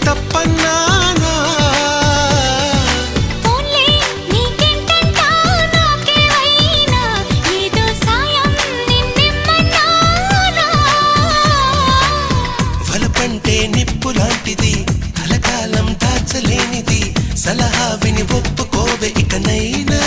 తప్పన్నానా వలపంటే నిప్పు లాంటిది కలకాలం దాచలేనిది సలహా విని ఒప్పుకోవే ఇకనైనా